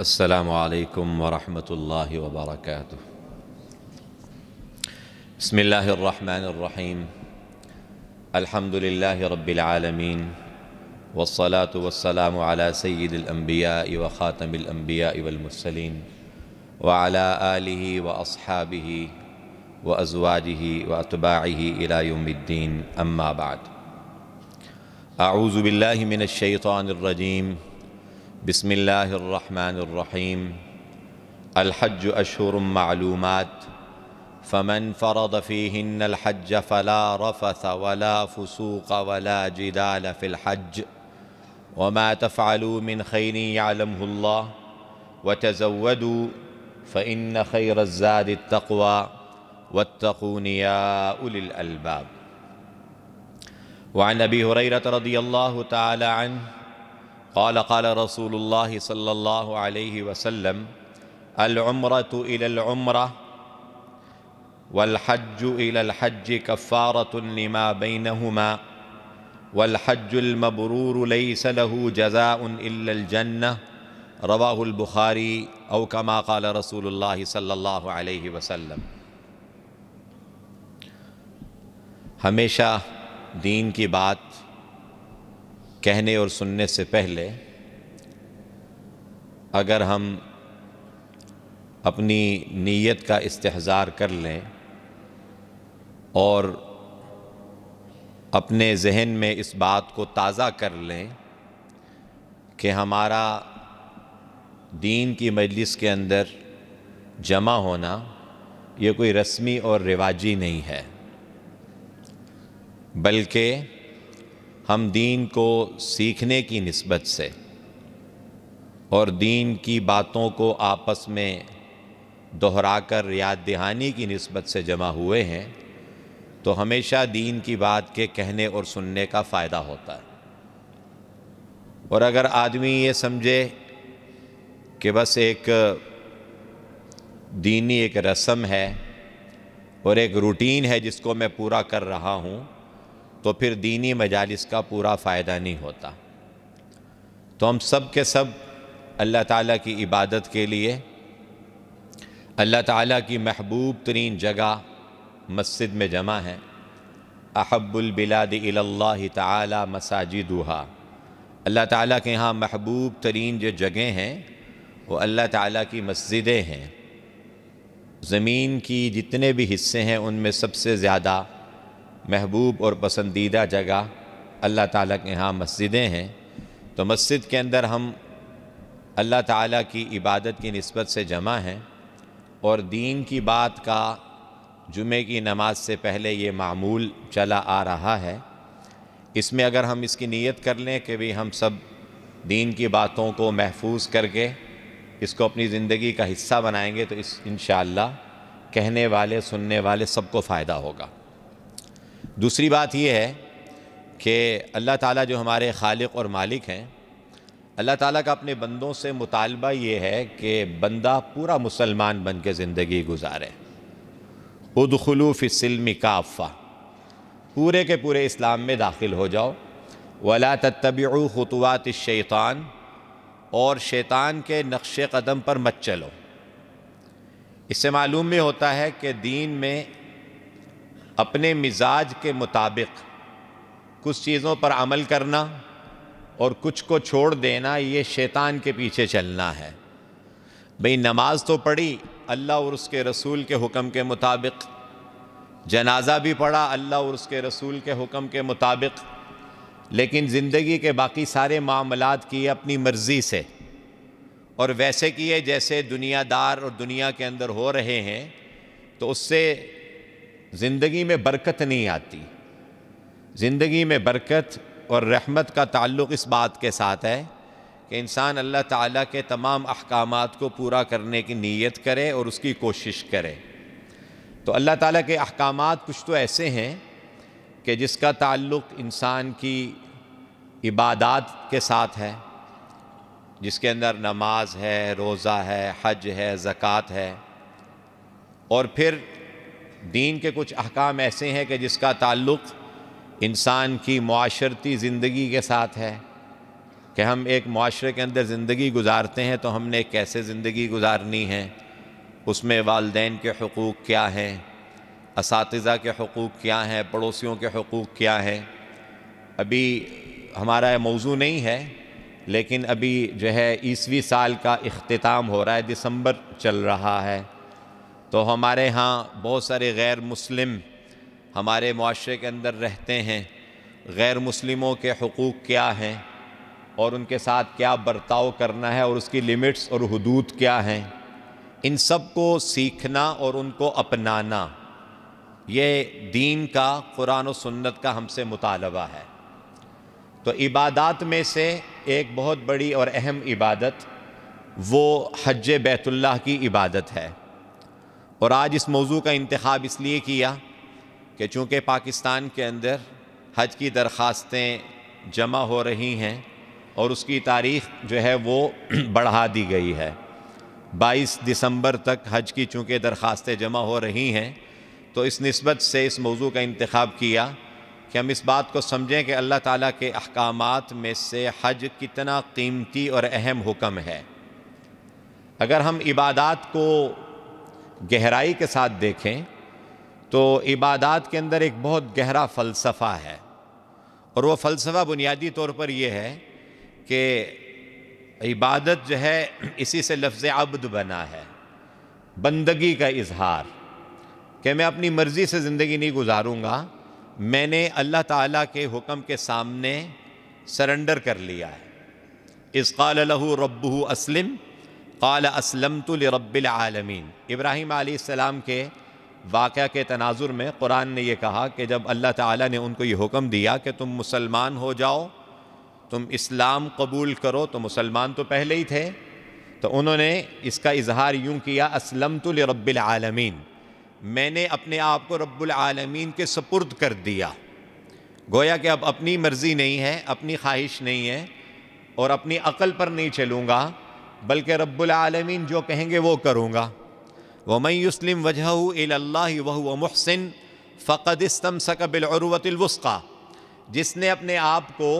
السلام عليكم ورحمة الله وبركاته. بسم الله الرحمن الرحيم. الحمد لله رب العالمين، والصلاة والسلام على سيد الأنبياء وخاتم الأنبياء والمرسلين وعلى آله وأصحابه وأزواجه وأتباعه إلى يوم الدين، أما بعد. أعوذ بالله من الشيطان الرجيم. بسم الله الرحمن الرحيم. الحج أشهر معلومات، فمن فرض فيهن الحج فلا رفث ولا فسوق ولا جدال في الحج، وما تفعلوا من خير يعلمه الله، وتزودوا فإن خير الزاد التقوى، واتقون يا أولي الألباب. وعن أبي هريرة رضي الله تعالى عنه قال قال رسول الله صلى الله عليه وسلم: العمرة إلى العمرة والحج إلى الحج كفارة لما بينهما، والحج المبرور ليس له جزاء إلا الجنة، رواه البخاری، او كما قال رسول اللہ صلی اللہ علیہ وسلم۔ ہمیشہ دین کی بات کہنے اور سننے سے پہلے اگر ہم اپنی نیت کا استحضار کر لیں اور اپنے ذہن میں اس بات کو تازہ کر لیں کہ ہمارا دین کی مجلس کے اندر جمع ہونا یہ کوئی رسمی اور رواجی نہیں ہے، بلکہ ہم دین کو سیکھنے کی نسبت سے اور دین کی باتوں کو آپس میں دہرا کر یاد دہانی کی نسبت سے جمع ہوئے ہیں، تو ہمیشہ دین کی بات کے کہنے اور سننے کا فائدہ ہوتا ہے۔ اور اگر آدمی یہ سمجھے کہ بس ایک دینی ایک رسم ہے اور ایک روٹین ہے جس کو میں پورا کر رہا ہوں، تو پھر دینی مجالس کا پورا فائدہ نہیں ہوتا۔ تو ہم سب کے سب اللہ تعالیٰ کی عبادت کے لیے اللہ تعالیٰ کی محبوب ترین جگہ مسجد میں جمع ہیں۔ احب البلاد الی اللہ تعالی مساجدہا، اللہ تعالیٰ کے ہاں محبوب ترین جو جگہیں ہیں وہ اللہ تعالیٰ کی مسجدیں ہیں۔ زمین کی جتنے بھی حصے ہیں ان میں سب سے زیادہ محبوب اور پسندیدہ جگہ اللہ تعالیٰ کے ہاں مسجدیں ہیں۔ تو مسجد کے اندر ہم اللہ تعالیٰ کی عبادت کی نسبت سے جمع ہیں، اور دین کی بات کا جمعے کی نماز سے پہلے یہ معمول چلا آ رہا ہے۔ اس میں اگر ہم اس کی نیت کر لیں کہ بھی ہم سب دین کی باتوں کو محفوظ کر کے اس کو اپنی زندگی کا حصہ بنائیں گے، تو انشاءاللہ کہنے والے سننے والے سب کو فائدہ ہوگا۔ دوسری بات یہ ہے کہ اللہ تعالیٰ جو ہمارے خالق اور مالک ہیں، اللہ تعالیٰ کا اپنے بندوں سے مطالبہ یہ ہے کہ بندہ پورا مسلمان بن کے زندگی گزارے۔ ادخلوا فی السلم کافہ، پورے کے پورے اسلام میں داخل ہو جاؤ۔ ولا تتبعوا خطوات الشیطان، اور شیطان کے نقش قدم پر مت چلو۔ اس سے معلوم یہ ہوتا ہے کہ دین میں اپنے مزاج کے مطابق کچھ چیزوں پر عمل کرنا اور کچھ کو چھوڑ دینا، یہ شیطان کے پیچھے چلنا ہے۔ بھئی نماز تو پڑھی اللہ اور اس کے رسول کے حکم کے مطابق، جنازہ بھی پڑھا اللہ اور اس کے رسول کے حکم کے مطابق، لیکن زندگی کے باقی سارے معاملات کیے اپنی مرضی سے اور ویسے کیے جیسے دنیا دار اور دنیا کے اندر ہو رہے ہیں، تو اس سے زندگی میں برکت نہیں آتی۔ زندگی میں برکت اور رحمت کا تعلق اس بات کے ساتھ ہے کہ انسان اللہ تعالیٰ کے تمام احکامات کو پورا کرنے کی نیت کرے اور اس کی کوشش کرے۔ تو اللہ تعالیٰ کے احکامات کچھ تو ایسے ہیں کہ جس کا تعلق انسان کی عبادات کے ساتھ ہے، جس کے اندر نماز ہے، روزہ ہے، حج ہے، زکوٰۃ ہے، اور پھر دین کے کچھ احکام ایسے ہیں کہ جس کا تعلق انسان کی معاشرتی زندگی کے ساتھ ہے، کہ ہم ایک معاشرے کے اندر زندگی گزارتے ہیں تو ہم نے کیسے زندگی گزارنی ہے، اس میں والدین کے حقوق کیا ہیں، اساتذہ کے حقوق کیا ہیں، پڑوسیوں کے حقوق کیا ہیں۔ ابھی ہمارا موضوع نہیں ہے، لیکن ابھی جو ہے 21ویں سال کا اختتام ہو رہا ہے، دسمبر چل رہا ہے، تو ہمارے ہاں بہت سارے غیر مسلم ہمارے معاشرے کے اندر رہتے ہیں۔ غیر مسلموں کے حقوق کیا ہیں اور ان کے ساتھ کیا برتاؤ کرنا ہے اور اس کی لمٹس اور حدود کیا ہیں، ان سب کو سیکھنا اور ان کو اپنانا، یہ دین کا، قرآن و سنت کا ہم سے مطالبہ ہے۔ تو عبادات میں سے ایک بہت بڑی اور اہم عبادت وہ حج بیت اللہ کی عبادت ہے، اور آج اس موضوع کا انتخاب اس لیے کیا کہ چونکہ پاکستان کے اندر حج کی درخواستیں جمع ہو رہی ہیں اور اس کی تاریخ جو ہے وہ بڑھا دی گئی ہے، 22 دسمبر تک حج کی چونکہ درخواستیں جمع ہو رہی ہیں، تو اس نسبت سے اس موضوع کا انتخاب کیا کہ ہم اس بات کو سمجھیں کہ اللہ تعالیٰ کے احکامات میں سے حج کتنا قیمتی اور اہم حکم ہے۔ اگر ہم عبادات کو گہرائی کے ساتھ دیکھیں تو عبادات کے اندر ایک بہت گہرا فلسفہ ہے، اور وہ فلسفہ بنیادی طور پر یہ ہے کہ عبادت جو ہے اسی سے لفظ عبد بنا ہے، بندگی کا اظہار، کہ میں اپنی مرضی سے زندگی نہیں گزاروں گا، میں نے اللہ تعالیٰ کے حکم کے سامنے سرنڈر کر لیا ہے۔ اذ قال له ربه اسلم قال اسلمت لرب العالمین۔ ابراہیم علیہ السلام کے واقعہ کے تناظر میں قرآن نے یہ کہا کہ جب اللہ تعالیٰ نے ان کو یہ حکم دیا کہ تم مسلمان ہو جاؤ، تم اسلام قبول کرو، تو مسلمان تو پہلے ہی تھے، تو انہوں نے اس کا اظہار یوں کیا، اسلمت لرب العالمین، میں نے اپنے آپ کو رب العالمین کے سپرد کر دیا۔ گویا کہ اب اپنی مرضی نہیں ہے، اپنی خواہش نہیں ہے، اور اپنی عقل پر نہیں چلوں گا، بلکہ رب العالمین جو کہیں گے وہ کروں گا۔ وَمَن يُسْلِمْ وَجْهَهُ إِلَى اللَّهِ وَهُوَ مُحْسِنٌ فَقَدِ اسْتَمْسَكَ بِالْعُرْوَةِ الْوُثْقَىٰ، جس نے اپنے آپ کو،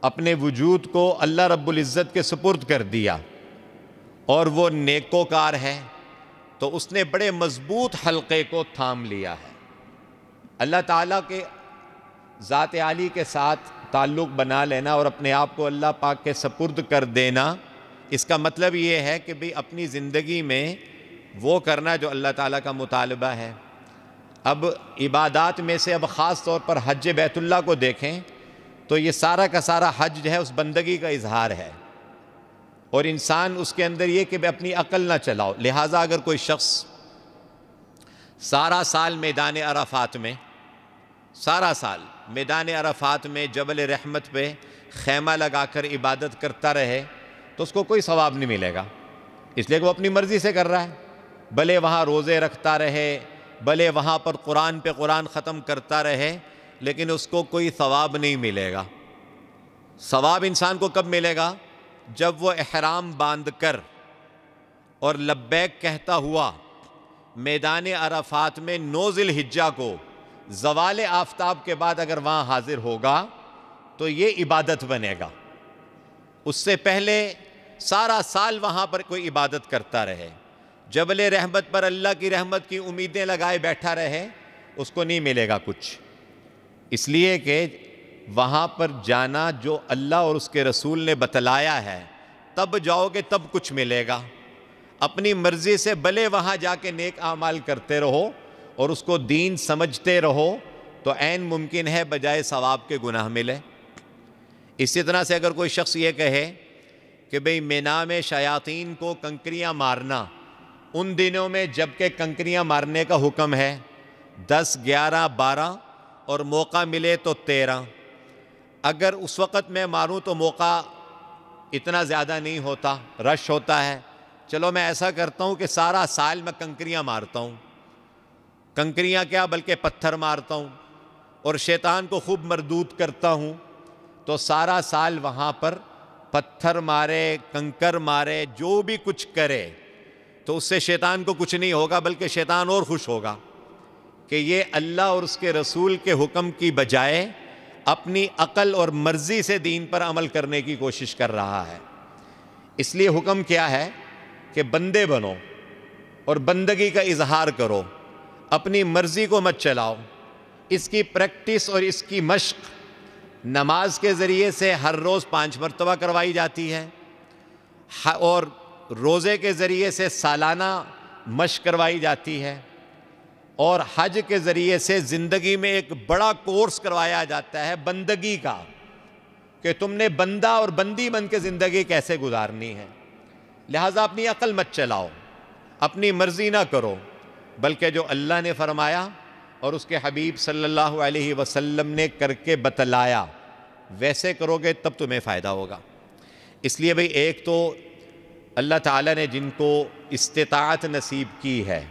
اپنے وجود کو اللہ رب العزت کے سپرد کر دیا اور وہ نیکوکار ہے، تو اس نے بڑے مضبوط حلقے کو تھام لیا ہے۔ اللہ تعالیٰ کے ذات عالی کے ساتھ تعلق بنا لینا اور اپنے آپ کو اللہ پاک کے سپرد کر دینا، اس کا مطلب یہ ہے کہ بھی اپنی زندگی میں وہ کرنا جو اللہ تعالیٰ کا مطالبہ ہے۔ اب عبادات میں سے اب خاص طور پر حج بیت اللہ کو دیکھیں تو یہ سارا کا سارا حج جو ہے اس بندگی کا اظہار ہے، اور انسان اس کے اندر یہ کہ اپنی عقل نہ چلاؤ۔ لہٰذا اگر کوئی شخص سارا سال میدان عرفات میں، سارا سال میدان عرفات میں جبل رحمت پہ خیمہ لگا کر عبادت کرتا رہے تو اس کو کوئی ثواب نہیں ملے گا، اس لیے کہ وہ اپنی مرضی سے کر رہا ہے، بھلے وہاں روزے رکھتا رہے، بھلے وہاں پر قرآن پہ قرآن ختم کرتا رہے، لیکن اس کو کوئی ثواب نہیں ملے گا۔ ثواب انسان کو کب ملے گا؟ جب وہ احرام باندھ کر اور لبیک کہتا ہوا میدان عرفات میں 9 ذی الحجہ کو زوال آفتاب کے بعد اگر وہاں حاضر ہوگا تو یہ عبادت بنے گا۔ اس سے پہلے سارا سال وہاں پر کوئی عبادت کرتا رہے، جبل رحمت پر اللہ کی رحمت کی امیدیں لگائے بیٹھا رہے، اس کو نہیں ملے گا کچھ، اس لیے کہ وہاں پر جانا جو اللہ اور اس کے رسول نے بتلایا ہے، تب جاؤ گے تب کچھ ملے گا۔ اپنی مرضی سے بھلے وہاں جا کے نیک اعمال کرتے رہو اور اس کو دین سمجھتے رہو، تو عین ممکن ہے بجائے ثواب کے گناہ ملے۔ اسی طرح سے اگر کوئی شخص یہ کہے کہ بھئی مینا میں شیاطین کو کنکریاں مارنا، ان دنوں میں جب کہ کنکریاں مارنے کا حکم ہے، 10، 11، 12 اور موقع ملے تو 13، اگر اس وقت میں ماروں تو موقع اتنا زیادہ نہیں ہوتا، رش ہوتا ہے، چلو میں ایسا کرتا ہوں کہ سارا سال میں کنکریاں مارتا ہوں، کنکریاں کیا بلکہ پتھر مارتا ہوں اور شیطان کو خوب مردود کرتا ہوں، تو سارا سال وہاں پر پتھر مارے، کنکر مارے، جو بھی کچھ کرے تو اس سے شیطان کو کچھ نہیں ہوگا، بلکہ شیطان اور خوش ہوگا کہ یہ اللہ اور اس کے رسول کے حکم کی بجائے اپنی عقل اور مرضی سے دین پر عمل کرنے کی کوشش کر رہا ہے۔ اس لیے حکم کیا ہے کہ بندے بنو اور بندگی کا اظہار کرو، اپنی مرضی کو مت چلاؤ۔ اس کی پریکٹس اور اس کی مشق نماز کے ذریعے سے ہر روز 5 مرتبہ کروائی جاتی ہے، اور روزے کے ذریعے سے سالانہ مشق کروائی جاتی ہے، اور حج کے ذریعے سے زندگی میں ایک بڑا کورس کروایا جاتا ہے بندگی کا، کہ تم نے بندہ اور بندی بن کے زندگی کیسے گزارنی ہے۔ لہٰذا اپنی عقل مت چلاؤ، اپنی مرضی نہ کرو، بلکہ جو اللہ نے فرمایا اور اس کے حبیب صلی اللہ علیہ وسلم نے کر کے بتلایا ویسے کرو گے تب تمہیں فائدہ ہوگا۔ اس لیے بھئی ایک تو اللہ تعالیٰ نے جن کو استطاعت نصیب کی ہے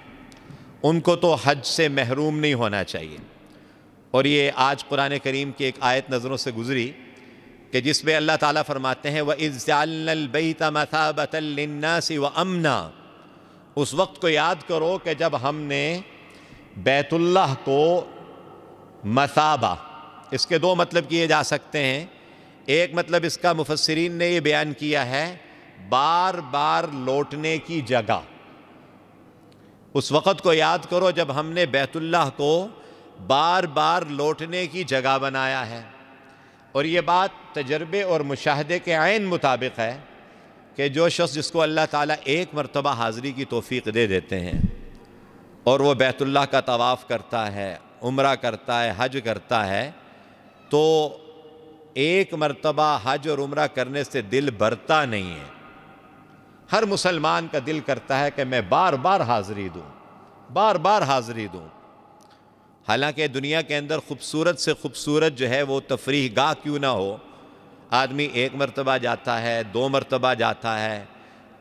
ان کو تو حج سے محروم نہیں ہونا چاہیے، اور یہ آج قرآن کریم کی ایک آیت نظروں سے گزری کہ جس میں اللہ تعالیٰ فرماتے ہیں وَإِذْ جَعَلْنَا الْبَيْتَ مَثَابَةً لِلنَّاسِ وَأَمْنًا، اس وقت کو یاد کرو کہ جب ہم نے بیت اللہ کو مثابہ، اس کے 2 مطلب کیے جا سکتے ہیں۔ ایک مطلب اس کا مفسرین نے یہ بیان کیا ہے بار بار لوٹنے کی جگہ۔ اس وقت کو یاد کرو جب ہم نے بیت اللہ کو بار بار لوٹنے کی جگہ بنایا ہے، اور یہ بات تجربے اور مشاہدے کے عین مطابق ہے کہ جو شخص جس کو اللہ تعالیٰ ایک مرتبہ حاضری کی توفیق دے دیتے ہیں اور وہ بیت اللہ کا طواف کرتا ہے، عمرہ کرتا ہے، حج کرتا ہے، تو ایک مرتبہ حج اور عمرہ کرنے سے دل بھرتا نہیں ہے۔ ہر مسلمان کا دل کرتا ہے کہ میں بار بار حاضری دوں، بار بار حاضری دوں۔ حالانکہ دنیا کے اندر خوبصورت سے خوبصورت جو ہے وہ تفریح گاہ کیوں نہ ہو، آدمی 1 مرتبہ جاتا ہے، 2 مرتبہ جاتا ہے،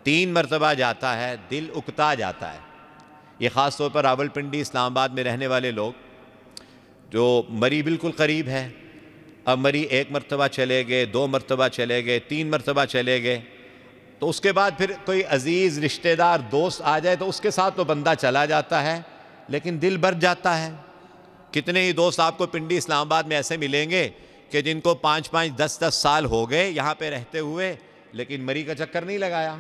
3 مرتبہ جاتا ہے، دل اکتا جاتا ہے۔ یہ خاص طور پر راولپنڈی اسلام آباد میں رہنے والے لوگ، جو مری بالکل قریب ہے، اب مری 1 مرتبہ چلے گئے، 2 مرتبہ چلے گئے، 3 مرتبہ چلے گئے، تو اس کے بعد پھر کوئی عزیز رشتہ دار دوست آ جائے تو اس کے ساتھ تو بندہ چلا جاتا ہے لیکن دل بھر جاتا ہے۔ کتنے ہی دوست آپ کو پنڈی اسلام آباد میں ایسے ملیں گے کہ جن کو 5-5 10-10 سال ہو گئے یہاں پہ رہتے ہوئے، لیکن مری کا چکر نہیں لگایا۔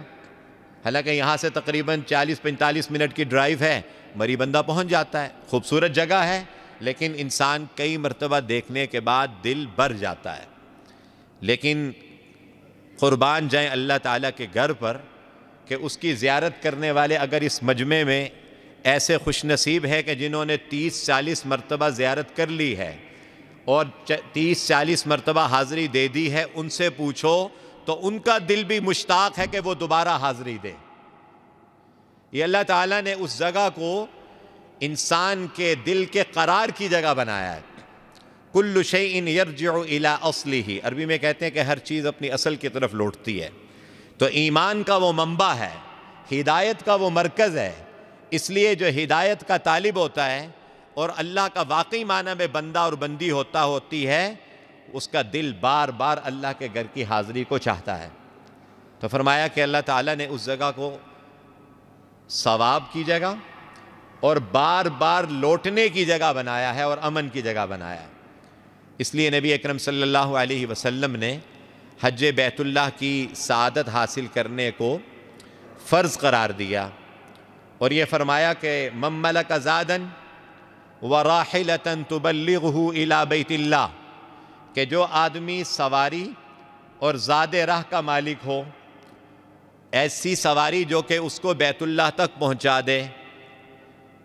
حالانکہ یہاں سے تقریباً 40-45 منٹ کی ڈرائیو ہے، مری بندہ پہنچ جاتا ہے، خوبصورت جگہ ہے، لیکن انسان کئی مرتبہ دیکھنے کے بعد دل بھر جاتا ہے۔ لیکن قربان جائیں اللہ تعالیٰ کے گھر پر کہ اس کی زیارت کرنے والے اگر اس مجمع میں ایسے خوش نصیب ہے کہ جنہوں نے 30-40 مرتبہ زیارت کر لی ہے اور 30-40 مرتبہ حاضری دے دی ہے، ان سے پوچھو تو ان کا دل بھی مشتاق ہے کہ وہ دوبارہ حاضری دے۔ یہ اللہ تعالیٰ نے اس جگہ کو انسان کے دل کے قرار کی جگہ بنایا ہے۔ کل شیء یرجع الی اصلہ، عربی میں کہتے ہیں کہ ہر چیز اپنی اصل کی طرف لوٹتی ہے۔ تو ایمان کا وہ منبع ہے، ہدایت کا وہ مرکز ہے، اس لیے جو ہدایت کا طالب ہوتا ہے اور اللہ کا واقعی معنی میں بندہ اور بندی ہوتی ہے، اس کا دل بار بار اللہ کے گھر کی حاضری کو چاہتا ہے۔ تو فرمایا کہ اللہ تعالیٰ نے اس جگہ کو ثواب کی جگہ اور بار بار لوٹنے کی جگہ بنایا ہے اور امن کی جگہ بنایا ہے۔ اس لیے نبی اکرم صلی اللہ علیہ وسلم نے حج بیت اللہ کی سعادت حاصل کرنے کو فرض قرار دیا، اور یہ فرمایا کہ من ملک زادا وراحلۃ تبلغہ الی بیت اللہ، کہ جو آدمی سواری اور زاد راہ کا مالک ہو، ایسی سواری جو کہ اس کو بیت اللہ تک پہنچا دے،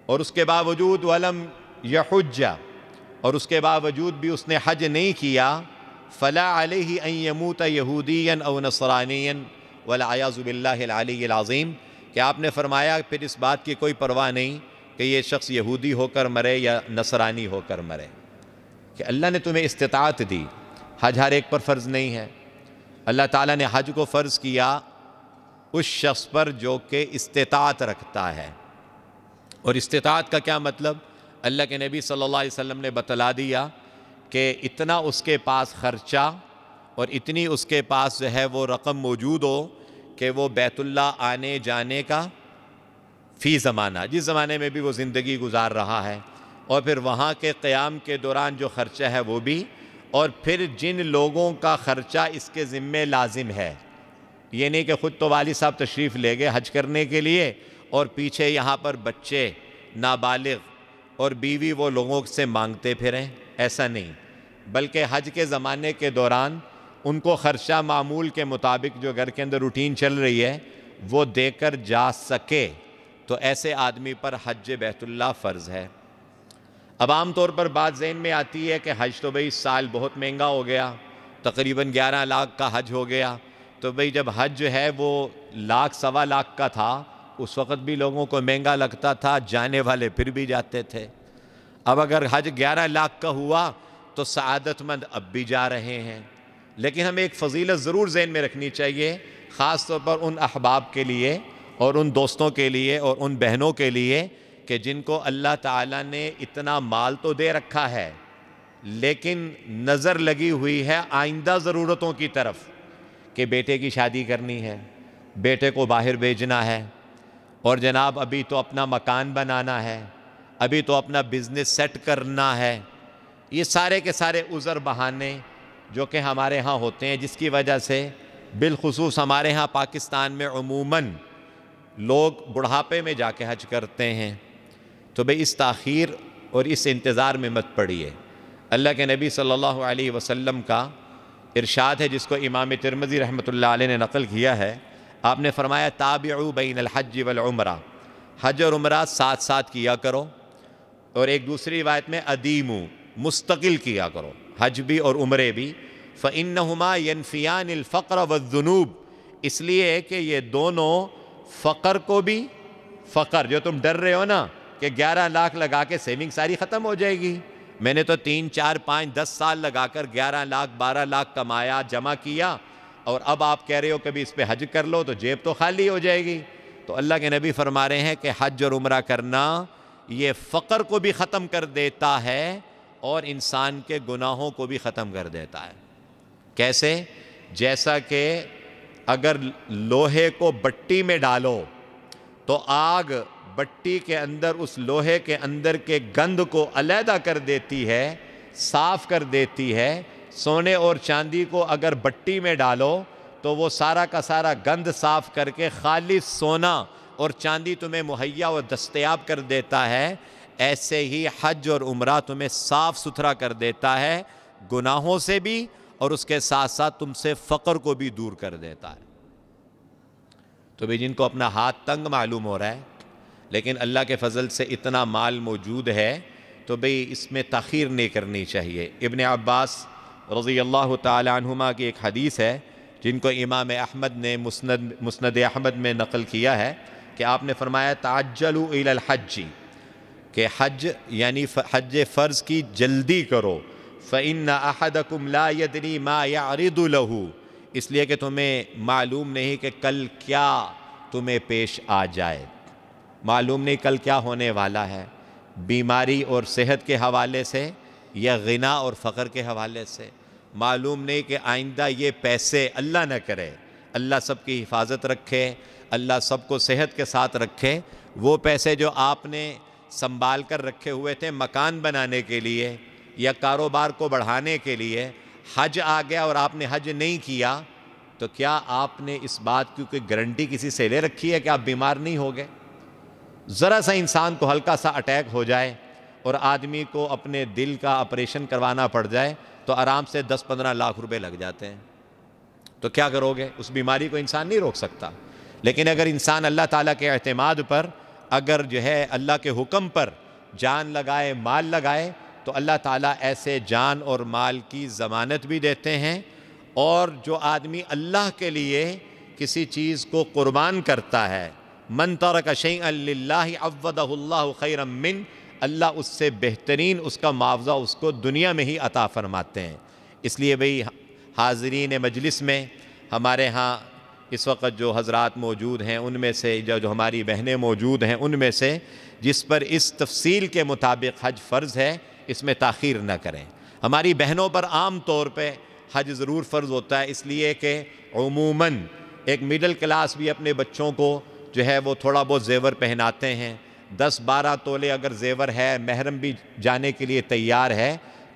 اور اس کے باوجود ولم یحج، اور اس کے باوجود بھی اس نے حج نہیں کیا، فلا علیہ ان یموت یہودیا او نصرانیا والعیاذ باللہ العلی العظیم، کہ آپ نے فرمایا پھر اس بات کی کوئی پرواہ نہیں کہ یہ شخص یہودی ہو کر مرے یا نصرانی ہو کر مرے، کہ اللہ نے تمہیں استطاعت دی۔ حج ہر ایک پر فرض نہیں ہے، اللہ تعالیٰ نے حج کو فرض کیا اس شخص پر جو کہ استطاعت رکھتا ہے۔ اور استطاعت کا کیا مطلب؟ اللہ کے نبی صلی اللہ علیہ وسلم نے بتلا دیا کہ اتنا اس کے پاس خرچہ اور اتنی اس کے پاس جو ہے وہ رقم موجود ہو کہ وہ بیت اللہ آنے جانے کا فی زمانہ، جس زمانے میں بھی وہ زندگی گزار رہا ہے، اور پھر وہاں کے قیام کے دوران جو خرچہ ہے وہ بھی، اور پھر جن لوگوں کا خرچہ اس کے ذمے لازم ہے، یہ نہیں کہ خود تو والد صاحب تشریف لے گئے حج کرنے کے لیے اور پیچھے یہاں پر بچے، نابالغ اور بیوی وہ لوگوں سے مانگتے پھریں، ایسا نہیں، بلکہ حج کے زمانے کے دوران ان کو خرچہ معمول کے مطابق جو گھر کے اندر روٹین چل رہی ہے وہ دے کر جا سکے تو ایسے آدمی پر حج بیت اللہ فرض ہے۔ اب عام طور پر بات ذہن میں آتی ہے کہ حج تو بھئی اس سال بہت مہنگا ہو گیا، تقریباً 11 لاکھ کا حج ہو گیا، تو بھئی جب حج جو ہے وہ لاکھ سوا لاکھ کا تھا اس وقت بھی لوگوں کو مہنگا لگتا تھا، جانے والے پھر بھی جاتے تھے۔ اب اگر حج 11 لاکھ کا ہوا تو سعادت مند اب بھی جا رہے ہیں، لیکن ہمیں ایک فضیلت ضرور ذہن میں رکھنی چاہیے، خاص طور پر ان احباب کے لیے اور ان دوستوں کے لیے اور ان بہنوں کے لیے کہ جن کو اللہ تعالیٰ نے اتنا مال تو دے رکھا ہے لیکن نظر لگی ہوئی ہے آئندہ ضرورتوں کی طرف، کہ بیٹے کی شادی کرنی ہے، بیٹے کو باہر بھیجنا ہے، اور جناب ابھی تو اپنا مکان بنانا ہے، ابھی تو اپنا بزنس سیٹ کرنا ہے۔ یہ سارے کے سارے عذر بہانے جو کہ ہمارے ہاں ہوتے ہیں، جس کی وجہ سے بالخصوص ہمارے ہاں پاکستان میں عموماً لوگ بڑھاپے میں جا کے حج کرتے ہیں۔ تو بھئی اس تاخیر اور اس انتظار میں مت پڑیے۔ اللہ کے نبی صلی اللہ علیہ وسلم کا ارشاد ہے جس کو امام ترمذی رحمۃ اللہ علیہ نے نقل کیا ہے، آپ نے فرمایا تابعوا بین الحج والعمرہ، حج اور عمرہ ساتھ ساتھ کیا کرو، اور ایک دوسری روایت میں ادیمو، مستقل کیا کرو، حج بھی اور عمرے بھی، فإنہما ینفیان الفقر والذنوب، اس لیے کہ یہ دونوں فقر کو بھی، فقر جو تم ڈر رہے ہو نا کہ 11 لاکھ لگا کے سیونگ ساری ختم ہو جائے گی، میں نے تو 3 4 5 10 سال لگا کر 11 لاکھ 12 لاکھ کمایا، جمع کیا، اور اب آپ کہہ رہے ہو کہ بھی اس پہ حج کر لو تو جیب تو خالی ہو جائے گی۔ تو اللہ کے نبی فرما رہے ہیں کہ حج اور عمرہ کرنا یہ فقر کو بھی ختم کر دیتا ہے اور انسان کے گناہوں کو بھی ختم کر دیتا ہے۔ کیسے؟ جیسا کہ اگر لوہے کو بٹی میں ڈالو تو آگ بٹی کے اندر اس لوہے کے اندر کے گند کو علیحدہ کر دیتی ہے، صاف کر دیتی ہے، سونے اور چاندی کو اگر بٹی میں ڈالو تو وہ سارا کا سارا گند صاف کر کے خالص سونا اور چاندی تمہیں مہیا و دستیاب کر دیتا ہے، ایسے ہی حج اور عمرہ تمہیں صاف ستھرا کر دیتا ہے گناہوں سے بھی، اور اس کے ساتھ ساتھ تم سے فقر کو بھی دور کر دیتا ہے۔ تو بھی جن کو اپنا ہاتھ تنگ معلوم ہو رہا ہے لیکن اللہ کے فضل سے اتنا مال موجود ہے تو بھئی اس میں تاخیر نہیں کرنی چاہیے۔ ابن عباس رضی اللہ تعالی عنہما کی ایک حدیث ہے جن کو امام احمد نے مسند احمد میں نقل کیا ہے کہ آپ نے فرمایا تعجلوا الی الحج، کہ حج یعنی حج فرض کی جلدی کرو، فإن أحدكم لا يدري ما يعرض له، اس لیے کہ تمہیں معلوم نہیں کہ کل کیا تمہیں پیش آ جائے، معلوم نہیں کل کیا ہونے والا ہے، بیماری اور صحت کے حوالے سے یا غنا اور فقر کے حوالے سے، معلوم نہیں کہ آئندہ یہ پیسے اللہ نہ کرے، اللہ سب کی حفاظت رکھے، اللہ سب کو صحت کے ساتھ رکھے، وہ پیسے جو آپ نے سنبھال کر رکھے ہوئے تھے مکان بنانے کے لیے یا کاروبار کو بڑھانے کے لیے، حج آ گیا اور آپ نے حج نہیں کیا تو کیا آپ نے اس بات کی کوئی گارنٹی کسی سے لے رکھی ہے کہ آپ بیمار نہیں ہوگے؟ ذرا سا انسان کو ہلکا سا اٹیک ہو جائے اور آدمی کو اپنے دل کا آپریشن کروانا پڑ جائے تو آرام سے 10-15 لاکھ روپے لگ جاتے ہیں، تو کیا کرو گے؟ اس بیماری کو انسان نہیں روک سکتا، لیکن اگر انسان اللہ تعالیٰ کے اعتماد پر، اگر جو ہے اللہ کے حکم پر جان لگائے، مال لگائے، تو اللہ تعالیٰ ایسے جان اور مال کی ضمانت بھی دیتے ہیں، اور جو آدمی اللہ کے لیے کسی چیز کو قربان کرتا ہے، من ترک شیئا للہ عوضہ اللہ خیرا من، اللہ اس سے بہترین اس کا معاوضہ اس کو دنیا میں ہی عطا فرماتے ہیں۔ اس لیے بھئی حاضرین مجلس میں ہمارے ہاں اس وقت جو حضرات موجود ہیں ان میں سے جو ہماری بہنیں موجود ہیں ان میں سے جس پر اس تفصیل کے مطابق حج فرض ہے اس میں تاخیر نہ کریں۔ ہماری بہنوں پر عام طور پہ حج ضرور فرض ہوتا ہے، اس لیے کہ عموماً ایک مڈل کلاس بھی اپنے بچوں کو جو ہے وہ تھوڑا بہت زیور پہناتے ہیں، 10-12 تولے اگر زیور ہے، محرم بھی جانے کے لیے تیار ہے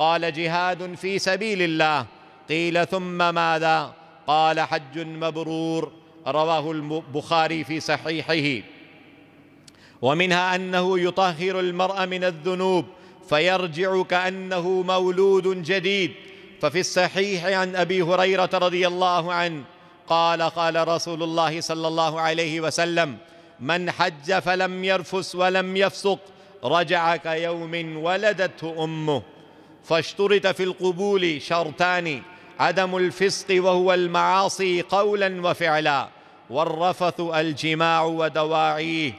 قال: جهاد في سبيل الله. قيل: ثم ماذا؟ قال: حج مبرور. رواه البخاري في صحيحه. ومنها أنه يطهر المرء من الذنوب فيرجع كأنه مولود جديد. ففي الصحيح عن أبي هريرة رضي الله عنه قال: قال رسول الله صلى الله عليه وسلم: من حج فلم يرفث ولم يفسق رجع كيوم ولدته أمه. فاشترط في القبول شرطان: عدم الفسق وهو المعاصي قولا وفعلا، والرفث الجماع ودواعيه.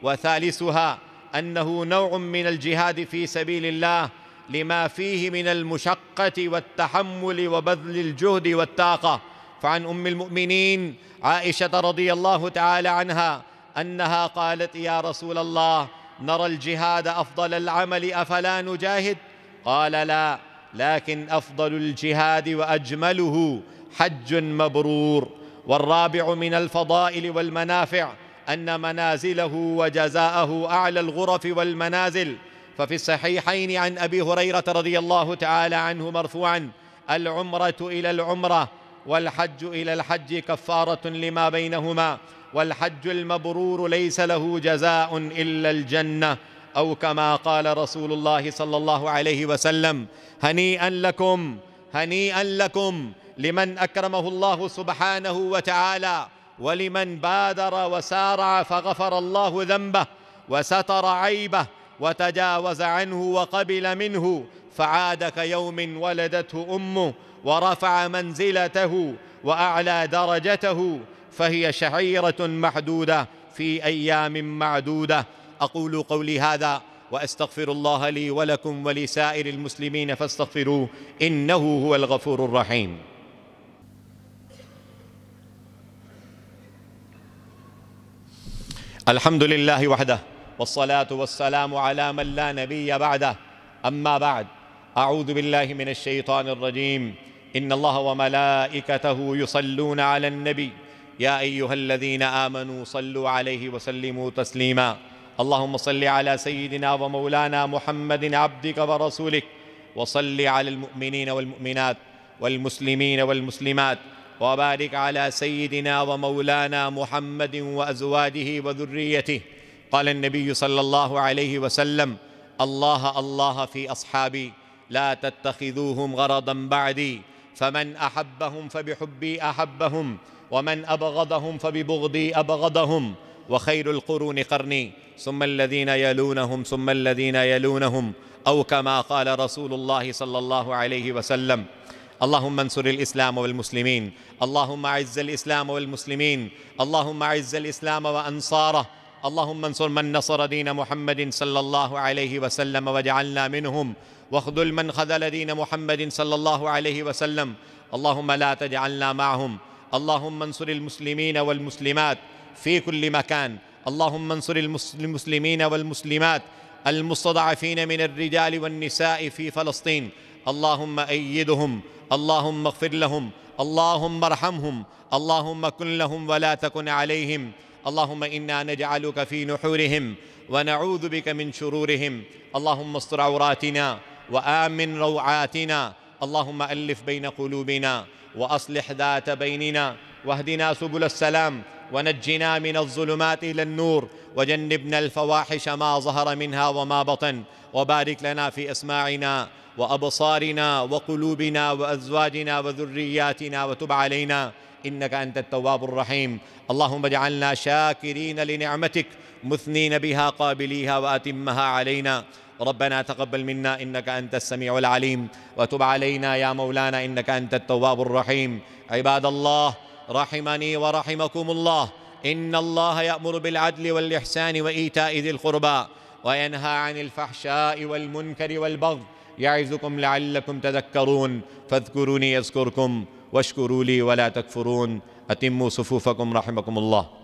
وثالثها أنه نوع من الجهاد في سبيل الله لما فيه من المشقة والتحمل وبذل الجهد والطاقة. فعن أم المؤمنين عائشة رضي الله تعالى عنها أنها قالت: يا رسول الله، نرى الجهاد أفضل العمل، أفلا نجاهد؟ قال: لا، لكن أفضل الجهاد وأجمله حج مبرور. والرابع من الفضائل والمنافع أن منازله وجزاءه أعلى الغرف والمنازل. ففي الصحيحين عن أبي هريرة رضي الله تعالى عنه مرفوعا: العمرة إلى العمرة والحج إلى الحج كفارة لما بينهما، والحج المبرور ليس له جزاء إلا الجنة، أو كما قال رسول الله صلى الله عليه وسلم: هنيئا لكم، هنيئا لكم لمن أكرمه الله سبحانه وتعالى، ولمن بادر وسارع فغفر الله ذنبه وستر عيبه وتجاوز عنه وقبل منه، فعاد كيوم ولدته أمه، ورفع منزلته وأعلى درجته، فهي شعيرة محدودة في أيام معدودة. أقول قولي هذا وأستغفر الله لي ولكم ولسائر المسلمين فاستغفروه إنه هو الغفور الرحيم. الحمد لله وحده، والصلاة والسلام على من لا نبي بعده. أما بعد، أعوذ بالله من الشيطان الرجيم. إن الله وملائكته يصلون على النبي يا أيها الذين آمنوا صلوا عليه وسلموا تسليما. اللهم صل على سيدنا ومولانا محمد عبدك ورسولك، وصل على المؤمنين والمؤمنات والمسلمين والمسلمات، وبارك على سيدنا ومولانا محمد وأزواجه وذريته. قال النبي صلى الله عليه وسلم: الله الله في أصحابي، لا تتخذوهم غرضا بعدي، فمن أحبهم فبحبي أحبهم، ومن أبغضهم فببغضي أبغضهم، وخير القرون قرني، ثم الذين يلونهم ثم الذين يلونهم، أو كما قال رسول الله صلى الله عليه وسلم. اللهم انصر الإسلام والمسلمين، اللهم أعز الإسلام والمسلمين، اللهم أعز الإسلام وأنصاره، اللهم انصر من نصر دين محمد صلى الله عليه وسلم واجعلنا منهم، واخذل من خذل دين محمد صلى الله عليه وسلم، اللهم لا تجعلنا معهم. اللهم انصر المسلمين والمسلمات في كل مكان، اللهم انصر المسلمين والمسلمات المستضعفين من الرجال والنساء في فلسطين، اللهم أيدهم، اللهم اغفر لهم، اللهم ارحمهم، اللهم كن لهم ولا تكن عليهم. اللهم إنا نجعلك في نحورهم ونعوذ بك من شرورهم. اللهم استر عوراتنا وآمن روعاتنا، اللهم ألف بين قلوبنا وأصلح ذات بيننا، واهدنا سبل السلام، ونجنا من الظلمات إلى النور، وجنبنا الفواحش ما ظهر منها وما بطن، وبارك لنا في أسماعنا وأبصارنا وقلوبنا وأزواجنا وذرياتنا، وتب علينا إنك أنت التواب الرحيم. اللهم اجعلنا شاكرين لنعمتك مثنين بها قابليها وأتمها علينا. ربنا تقبل منا إنك أنت السميع العليم، وتب علينا يا مولانا إنك أنت التواب الرحيم. عباد الله، رحمني ورحمكم الله، إن الله يأمر بالعدل والإحسان وإيتاء ذي القربى، وينهى عن الفحشاء والمنكر والبغي، يعظكم لعلكم تذكرون. فاذكروني يذكركم، واشكروا لي ولا تكفرون. أتموا صفوفكم رحمكم الله.